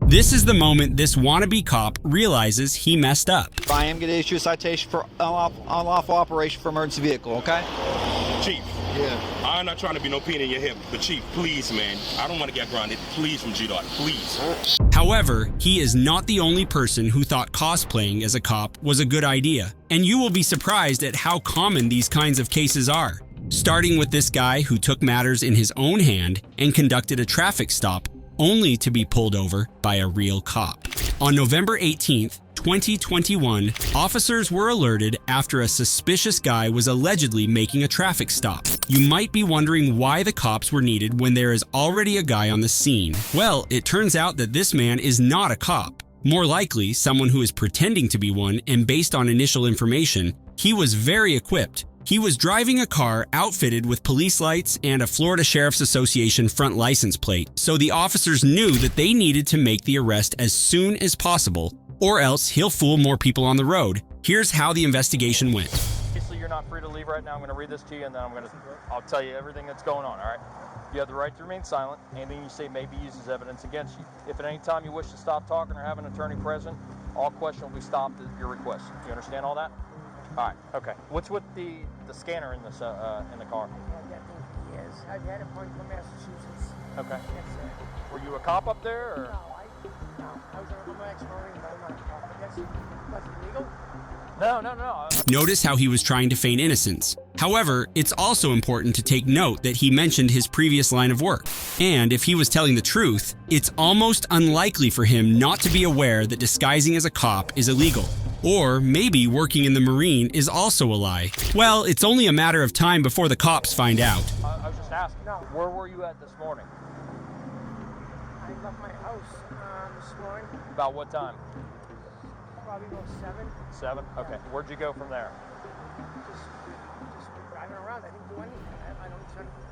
This is the moment this wannabe cop realizes he messed up. I am going to issue a citation for unlawful operation for emergency vehicle, okay? Chief. Yeah. I'm not trying to be no pain in your hip, but Chief, please, man. I don't want to get grounded. Please, from GDOT, please. However, he is not the only person who thought cosplaying as a cop was a good idea. And you will be surprised at how common these kinds of cases are. Starting with this guy who took matters in his own hand and conducted a traffic stop only to be pulled over by a real cop. On November 18th, 2021, officers were alerted after a suspicious guy was allegedly making a traffic stop. You might be wondering why the cops were needed when there is already a guy on the scene. Well, it turns out that this man is not a cop. More likely, someone who is pretending to be one, and based on initial information, he was very equipped. He was driving a car outfitted with police lights and a Florida Sheriff's Association front license plate, so the officers knew that they needed to make the arrest as soon as possible, or else he'll fool more people on the road. Here's how the investigation went. Obviously, you're not free to leave right now. I'm going to read this to you, and then I'll tell you everything that's going on, all right? You have the right to remain silent. Anything you say may be used as evidence against you. If at any time you wish to stop talking or have an attorney present, all question will be stopped at your request. You understand all that? All right, okay. What's with the scanner in this in the car? I've had that thing for years. I've had it from Massachusetts. Okay. That's it. Were you a cop up there, or? No, I was an ex-Marine, but I'm not a cop. But that's illegal? No. Notice how he was trying to feign innocence. However, it's also important to take note that he mentioned his previous line of work. And if he was telling the truth, it's almost unlikely for him not to be aware that disguising as a cop is illegal. Or maybe working in the Marine is also a lie. Well, it's only a matter of time before the cops find out. I was just asking. No. Where were you at this morning? I left my house this morning, About what time? probably about 7. 7? Okay. Where'd you go from there? Just driving around. I didn't do anything.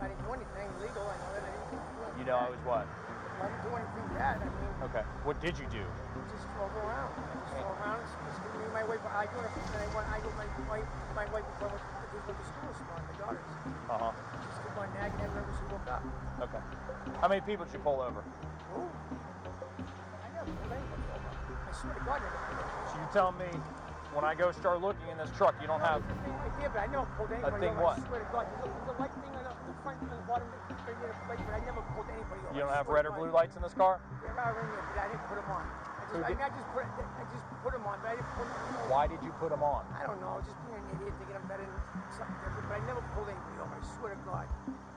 I didn't do anything illegal. I know that I didn't do anything. You know I was what? I didn't do anything bad. I mean, Okay. What did you do? just drove around. Just giving me my way. But I do it. Then I go my way before the school this morning, the daughters. Uh-huh. Just keep on nagging them ever since we woke up. Okay. How many people did you pull over? Ooh. I never pulled anybody over. I swear to God, I never pulled over. So you tell me, when I go start looking in this truck, you don't have... The thing right there, but I never pulled anybody thing over. what? I swear to God, there's a light thing on the front and the bottom of the plate, but I never pulled anybody over. You don't have red or blue lights in this car? There are in there, but I didn't put them on. I just put them on, but I didn't put them on. Why did you put them on? I don't know, just being an idiot, thinking I'm better than something different, but I never pulled anybody over. I swear to God.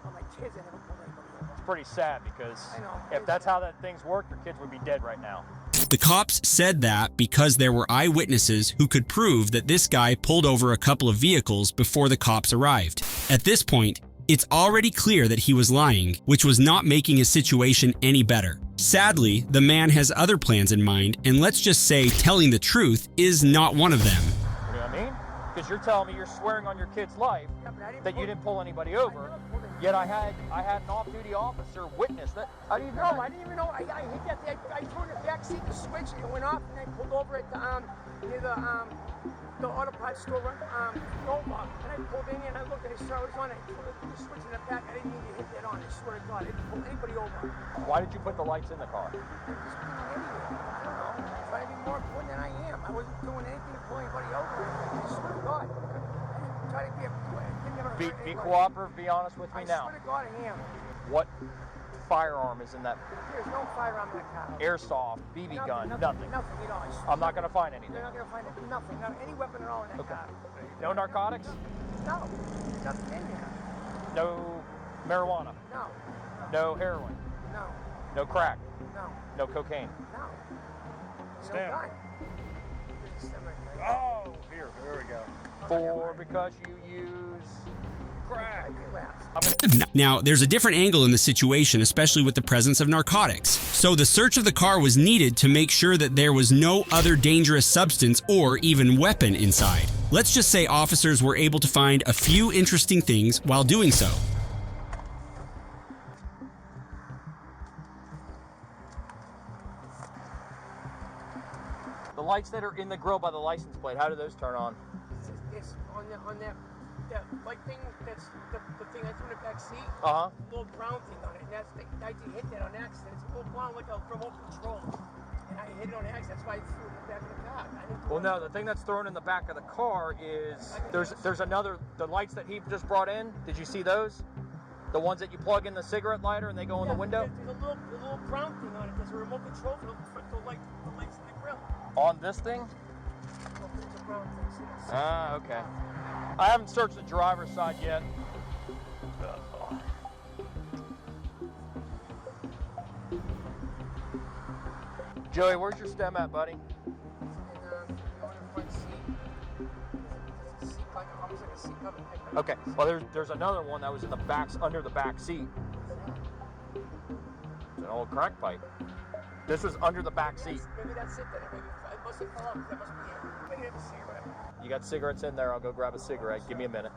On my kids, I never pulled anybody over. It's pretty sad because I know. if that's how that things work, your kids would be dead right now. The cops said that because there were eyewitnesses who could prove that this guy pulled over a couple of vehicles before the cops arrived. At this point, it's already clear that he was lying, which was not making his situation any better. Sadly, the man has other plans in mind, and let's just say telling the truth is not one of them. You know what I mean? Because you're telling me you're swearing on your kid's life Yeah, but I didn't that you didn't pull anybody over, yet I had an off-duty officer witness that. I didn't know. I didn't even know. I hit that. I threw in the back seat, the switch, and it went off, and I pulled over at near the auto parts store, Goldmark. And I pulled in and I looked and I saw it was on. I threw the switch in the back. I didn't mean to hit that on. I swear to God, I didn't pull anybody over. Why did you put the lights in the car? I'm just being an idiot. I don't know. I'm trying to be more important than I am. I wasn't doing anything to pull anybody over. I swear to God. I didn't try to be a. Be cooperative. Be honest with me now. I swear to God, I am. What firearm is in that? There's no firearm in that car. Airsoft, BB gun, nothing. Nothing at all. I'm not going to find anything. You're not going to find nothing. Not any weapon at all in that Okay. car. No narcotics? No. Nothing in there. No marijuana? No. No heroin? No. No crack? No. No cocaine? No. Stand. No gun. There's a stem right there. Oh, here we go. For because you use crack. Now, there's a different angle in the situation, especially with the presence of narcotics. So the search of the car was needed to make sure that there was no other dangerous substance or even weapon inside. Let's just say officers were able to find a few interesting things while doing so. The lights that are in the grill by the license plate, how do those turn on? It's on that light thing. That's the thing that's in the back seat. Uh-huh. Little brown thing on it, and I hit that on accident. It's a little brown like a remote control. That's why I threw it in the back of the car. I didn't do Well, no, anything. the thing that's thrown in the back of the car is there's another, the lights that he just brought in. Did you see those? The ones that you plug in the cigarette lighter and they go in the window? There's a little brown thing on it. There's a remote control for the lights in the grill. On this thing? Well, there's a brown thing. See that? Ah, okay. I haven't searched the driver's side yet. Joey, where's your stem at, buddy? And you go in the front seat. There's a seat like almost like a seat cover. Okay. Well, there's another one that was in the back, under the back seat. It's an old crack pipe. This was under the back seat. Maybe that's it then. Maybe it must have fallen. That must be it. Maybe it's a cigarette. You got cigarettes in there. I'll go grab a cigarette. Give me a minute.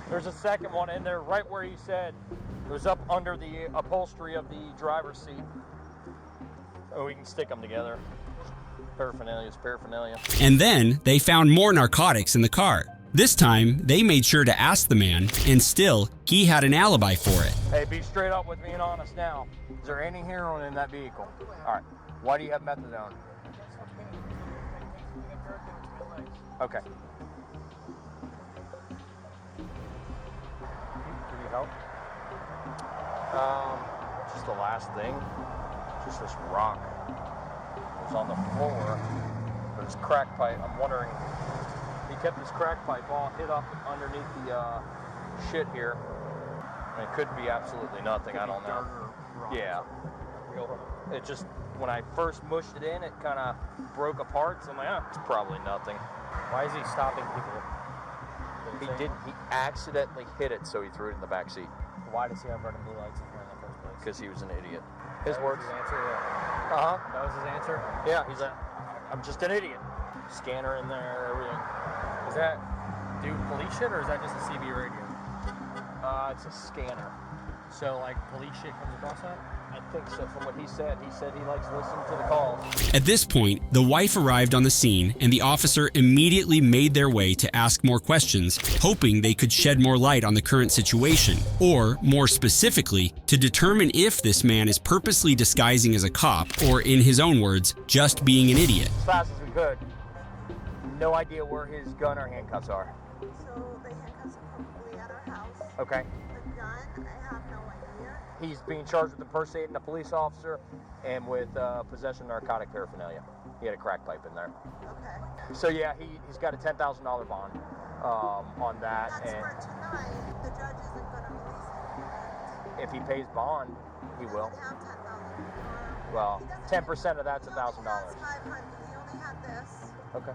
There's a second one in there right where you said it was up under the upholstery of the driver's seat. Oh, we can stick them together. Paraphernalia is paraphernalia. And then they found more narcotics in the car. This time, they made sure to ask the man, and still, he had an alibi for it. Hey, be straight up with me and honest now. Is there any heroin in that vehicle? All right. Why do you have methadone? That's for pain. You get dirt in between the legs. Okay. Can you help? Just the last thing. Just this rock. It was on the floor. There's crack pipe. I'm wondering. He kept his crack pipe all hid up underneath the shit here. I mean, it could be absolutely nothing. I don't know. Yeah. It just, when I first mushed it in, it kind of broke apart. So I'm like, it's probably nothing. Why is he stopping people? He didn't. He accidentally hit it, so he threw it in the back seat. Why does he have running blue lights in front in the first place? Because he was an idiot. His That was words. his answer. Yeah. Uh-huh. That was his answer. Yeah, he's I'm just an idiot. Scanner in there, everything. Is that do police shit or is that just a CB radio? It's a scanner. So like police shit comes across that? I think so. From what he said he likes listening to the calls. At this point, the wife arrived on the scene, and the officer immediately made their way to ask more questions, hoping they could shed more light on the current situation, or, more specifically, to determine if this man is purposely disguising as a cop, or, in his own words, just being an idiot. As fast as we could. No idea where his gun or handcuffs are. So the handcuffs are probably at our house. Okay. The gun, I have no idea. He's being charged with impersonating a police officer and with possession of narcotic paraphernalia. He had a crack pipe in there. Okay. So yeah, he's got a $10,000 bond on that, That's and for tonight. The judge isn't going to release it. if he pays bond, he will. He doesn't have $10,000. Well, He doesn't 10% of that's he only $1,000. has $500. He only had this. Okay.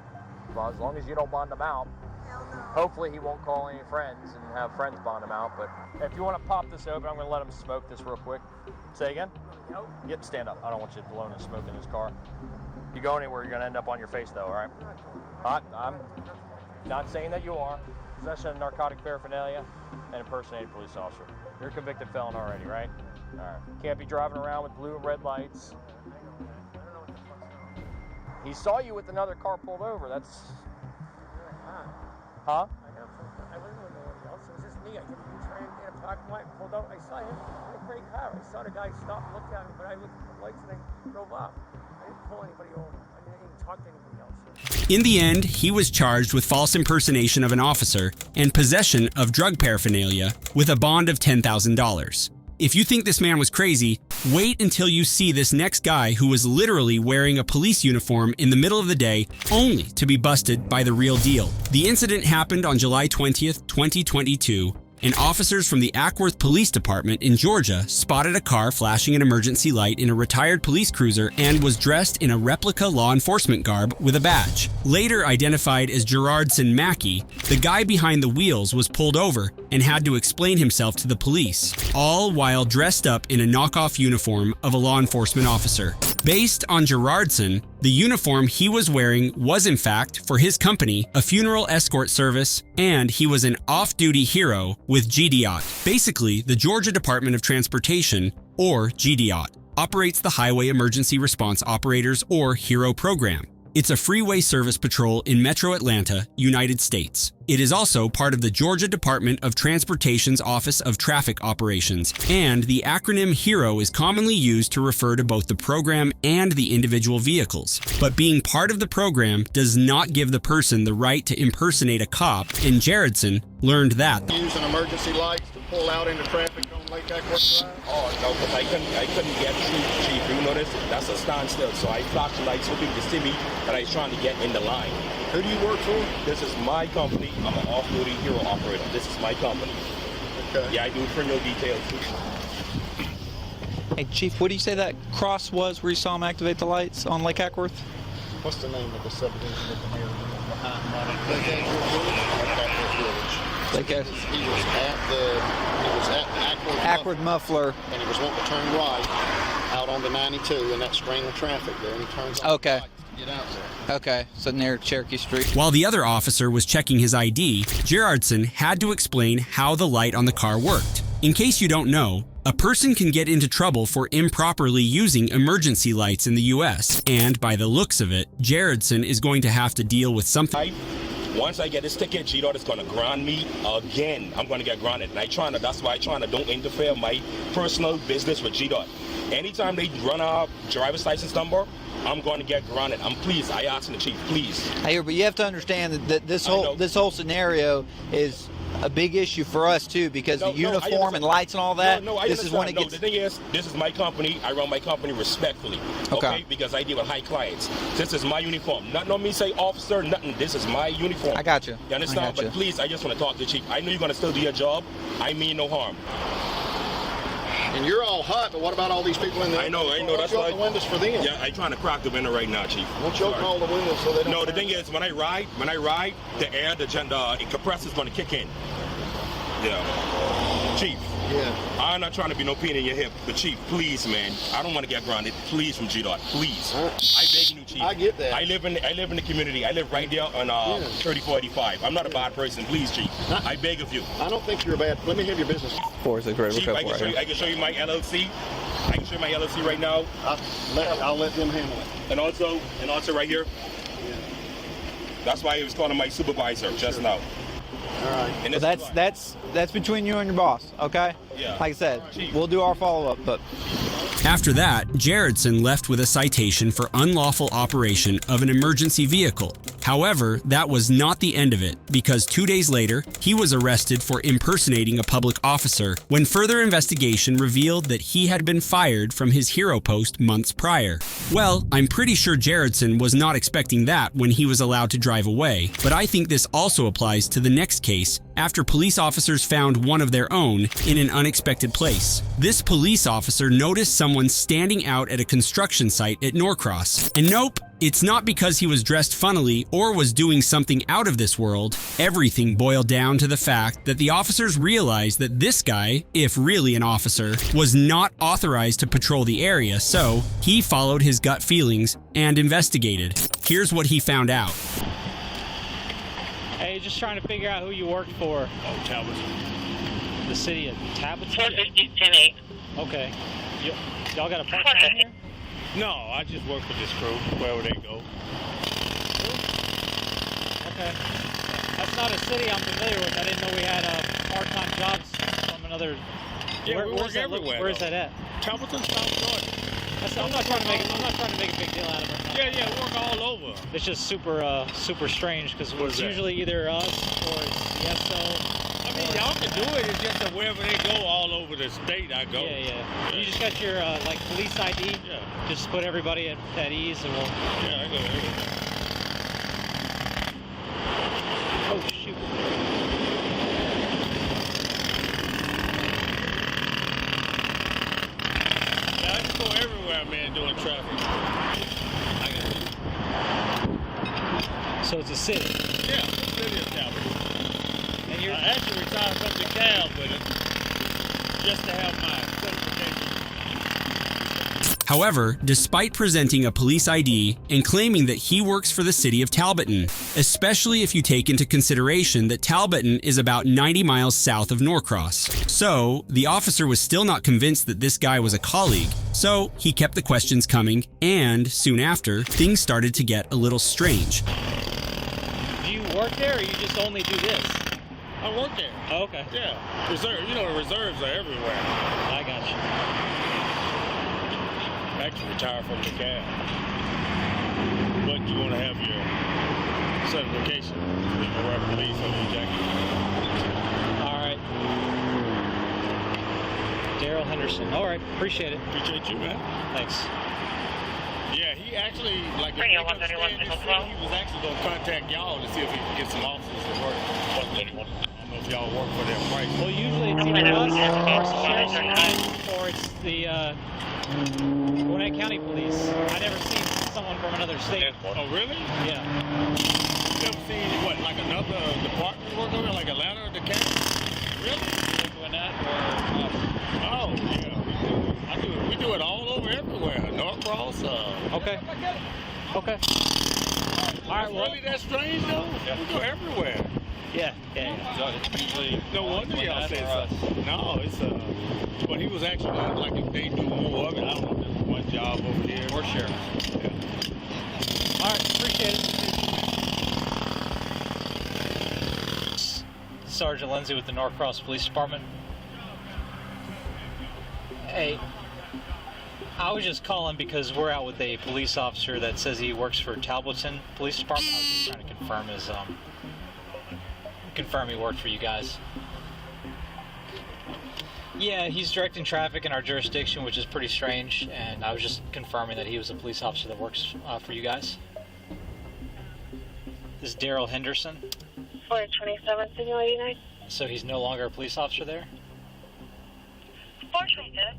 Well, as long as you don't bond him out. Hell no. Hopefully he won't call any friends and have friends bond him out, but if you want to pop this open, I'm going to let him smoke this real quick. Say again? Yep, stand up. I don't want you blowing and smoking his car. You go anywhere, you're going to end up on your face, though, all right? I'm not saying that you are. Possession of narcotic paraphernalia and impersonating a police officer. You're a convicted felon already, right? All right. Can't be driving around with blue and red lights. He saw you with another car pulled over. That's... Huh? I wasn't with nobody else. It was just me. I did a U-turn in a parking lot, pulled out. I saw him in a gray car. I saw the guy stop and looked at me, but I looked at the lights and I drove off. I didn't pull anybody over. I didn't even talk to anybody else. In the end, he was charged with false impersonation of an officer and possession of drug paraphernalia with a bond of $10,000. If you think this man was crazy, wait until you see this next guy who was literally wearing a police uniform in the middle of the day only to be busted by the real deal. The incident happened on July 20th, 2022, and officers from the Ackworth Police Department in Georgia spotted a car flashing an emergency light in a retired police cruiser and was dressed in a replica law enforcement garb with a badge. Later identified as Gerardson Mackey, the guy behind the wheels was pulled over and had to explain himself to the police, all while dressed up in a knockoff uniform of a law enforcement officer. Based on Gerardson, the uniform he was wearing was in fact, for his company, a funeral escort service, and he was an off-duty hero with GDOT. Basically, the Georgia Department of Transportation, or GDOT, operates the Highway Emergency Response Operators, or HERO program. It's a freeway service patrol in Metro Atlanta, United States. It is also part of the Georgia Department of Transportation's Office of Traffic Operations, and the acronym HERO is commonly used to refer to both the program and the individual vehicles. But being part of the program does not give the person the right to impersonate a cop, and Jaredson learned that. Using emergency lights to pull out into traffic on Lake Ackworth Drive? Oh, no, because I couldn't get through, Chief. You notice? That's a standstill. So I flashed the lights so people could see me that I was trying to get in the line. Who do you work for? This is my company. I'm an off-duty hero operator. This is my company. Okay. Yeah, I do criminal details. Hey, Chief, what do you say that cross was where you saw him activate the lights on Lake Ackworth? What's the name of the subdivision in the area behind Lake Ackworth Village? Lake Ackworth. He was at Ackworth Muffler. and he was wanting to turn right out onto 92 in that string of traffic there, and he turns off Okay. the lights to get out there. Okay, so near Cherokee Street. While the other officer was checking his ID, Gerardson had to explain how the light on the car worked. In case you don't know, a person can get into trouble for improperly using emergency lights in the US, and by the looks of it, Gerardson is going to have to deal with something. Once I get this ticket, G-Dot is going to ground me again. I'm going to get grounded. And that's why I'm trying to don't interfere my personal business with G-Dot. Anytime they run a driver's license number, I'm going to get grounded. I asked the chief, please. I hear, but you have to understand that this whole scenario is a big issue for us too, because the uniform and lights and all that. This is when it gets. The thing is, this is my company. I run my company respectfully. Okay. Because I deal with high clients. This is my uniform. Nothing on me say officer, nothing. This is my uniform. I got you. You understand? But please, I just want to talk to the chief. I know you're going to still do your job. I mean no harm. And you're all hot, but what about all these people in there? I know. That's why the windows for them. Yeah, I'm trying to crack the window right now, chief. Won't you open all the windows so they don't? No, the thing is, when I ride, the air, the compressor's going to kick in. Yeah. Chief. Yeah. I'm not trying to be no pain in your hip, but Chief, please, man, I don't want to get grounded. Please, from G-Dot, please. I beg you, Chief. I get that. I live in the community. I live right there on 3485. I'm not a bad person. Please, Chief. I beg of you. I don't think you're bad. Let me have your business. Chief, I can show you my LLC. I can show you my LLC right now. I'll let them handle it. And also right here. Yeah. That's why he was calling my supervisor just now. All right. And So that's between you and your boss, okay? Yeah. Like I said, we'll do our follow-up, but. After that, Gerardson left with a citation for unlawful operation of an emergency vehicle. However, that was not the end of it, because 2 days later, he was arrested for impersonating a public officer when further investigation revealed that he had been fired from his hero post months prior. Well, I'm pretty sure Gerardson was not expecting that when he was allowed to drive away, but I think this also applies to the next case after police officers found one of their own in an unexpected place. This police officer noticed someone standing out at a construction site at Norcross. And nope, it's not because he was dressed funnily or was doing something out of this world. Everything boiled down to the fact that the officers realized that this guy, if really an officer, was not authorized to patrol the area, so he followed his gut feelings and investigated. Here's what he found out. Hey, just trying to figure out who you worked for. Oh, Talbotton. The city of Talbotton? 450-10-8. Okay. Y'all got a part-time here? No, I just work for this crew, wherever they go. Okay. That's not a city I'm familiar with. I didn't know we had part-time jobs from another... Yeah, we work everywhere. Where is that at? Talbotton, South Georgia. I'm not trying to make a big deal out of it. Yeah, we work all over. It's just super strange because it's usually either us or it's YESO. I mean, y'all can do it. It's just that wherever they go, all over the state, I go. Yeah. You just got your like police ID. Yeah. Just put everybody at ease, and we'll. Yeah, I go everywhere. Oh shoot. Yeah, I just go everywhere, man, doing traffic. So it's a city. Yeah, it's a city of Talbotton. And you're I actually retired from the cab with it, just to have my certification. However, despite presenting a police ID and claiming that he works for the city of Talbotton, especially if you take into consideration that Talbotton is about 90 miles south of Norcross. So, the officer was still not convinced that this guy was a colleague, so he kept the questions coming, and soon after, things started to get a little strange. Do you work work there, or you just only do this? I work there. Oh, okay. Yeah. Reserve. You know, the reserves are everywhere. I got you. I actually retired from the cab. But you want to have your certification. You can wear police on your jacket. All right. Daryl Henderson. All right. Appreciate it. Appreciate you, man. Thanks. Yeah, he actually, like, if he was actually going to contact y'all to see if he can get some officers to work. I don't know if y'all work for their price. Well, usually it's either us or the sheriff's department, or it's the Gwinnett County Police. I never seen someone from another state. Oh, really? Yeah. You ever seen, what, like another department work over there, like Atlanta or Decatur? Really? Gwinnett or us. Oh, yeah. We do it all over everywhere. Norcross. Okay. Okay. All right. Well, really that strange though? Yeah. We go everywhere. Yeah. Usually. No wonder y'all say so. No, it's but he was actually like if they do more of it. I don't know if there's one job over here. For sure. Yeah. All right. Appreciate it. Sergeant Lindsay with the Norcross Police Department. Hey, I was just calling because we're out with a police officer that says he works for Talbotton Police Department. I was just trying to confirm he worked for you guys. Yeah, he's directing traffic in our jurisdiction, which is pretty strange, and I was just confirming that he was a police officer that works for you guys. This is Daryl Henderson. 427, Signal 89. So he's no longer a police officer there? 427.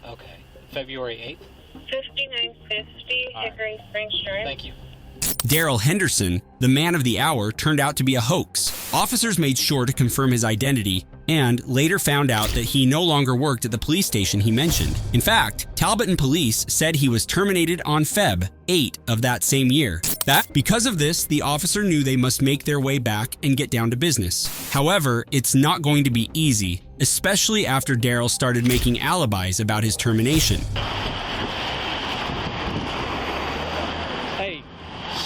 Okay. February 8th? 5950 Hickory Springs Shore. Thank you. Daryl Henderson, the man of the hour, turned out to be a hoax. Officers made sure to confirm his identity and later found out that he no longer worked at the police station he mentioned. In fact, Talbotton Police said he was terminated on Feb 8 of that same year. Because of this, the officer knew they must make their way back and get down to business. However, it's not going to be easy, especially after Daryl started making alibis about his termination. Hey,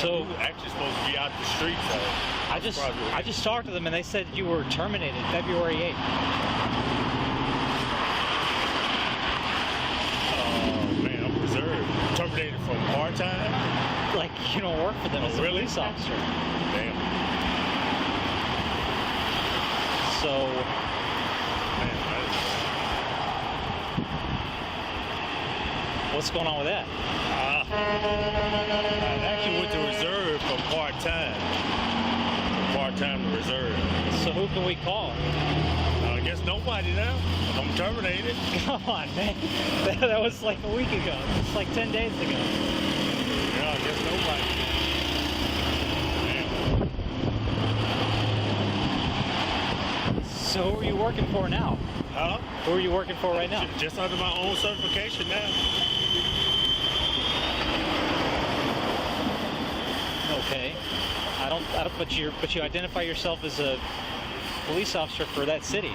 so Actually supposed to be out the streets. I just talked to them and they said you were terminated February 8th. Oh man, I'm reserved. Terminated from part-time? Like you don't work for them as a really? police officer. Damn. So what's going on with that? I actually went to reserve from part-time. Part-time to reserve. So who can we call? I guess nobody now. I'm terminated. Come on, man. That was like a week ago. It's like 10 days ago. Yeah, I guess nobody. Damn. So who are you working for now? Huh? Who are you working for right now? Just under my own certification now. Okay. But you identify yourself as a police officer for that city.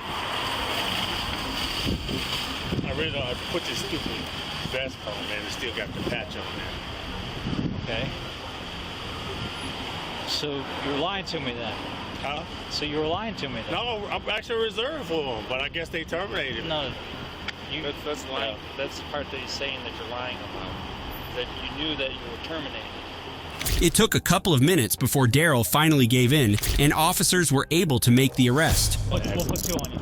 I really don't have to put this stupid vest on, man. It still got the patch on there. Okay. So you're lying to me then? Huh? So you were lying to me then? No, I'm actually reserved for them, but I guess they terminated me. No. That's lying. That's the part that he's saying that you're lying about. That you knew that you were terminated. It took a couple of minutes before Daryl finally gave in, and officers were able to make the arrest. We'll put two on you.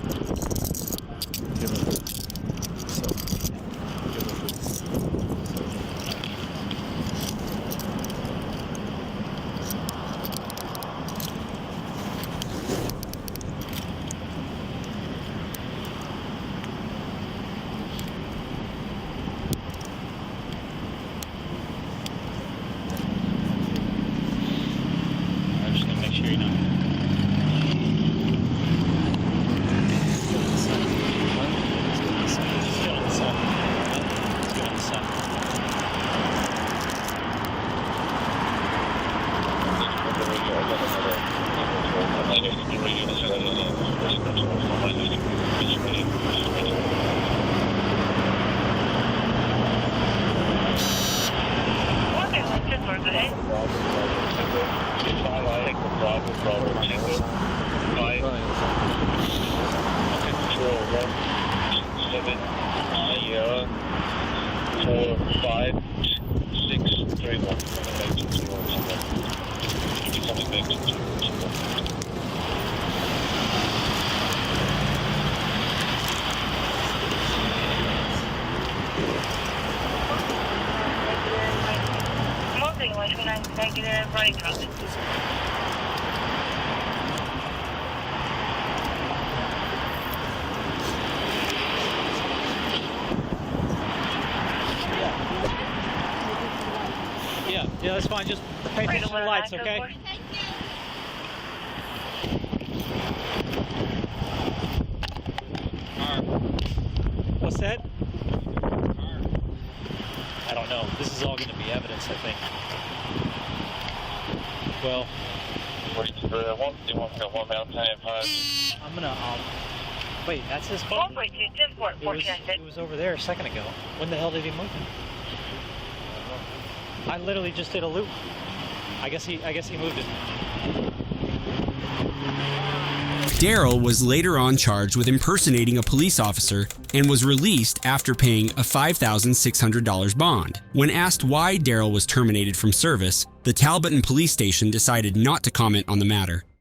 I'm just gonna make sure you're not. Negative, running comment. Yeah, that's fine. Just pay attention to the lights, okay? What's that? I don't know. This is all going to be evidence, I think. Well, I'm gonna wait. That's his phone. It was over there a second ago. When the hell did he move it? I literally just did a loop. I guess he moved it. Daryl was later on charged with impersonating a police officer and was released after paying a $5,600 bond. When asked why Daryl was terminated from service, the Talbotton police station decided not to comment on the matter.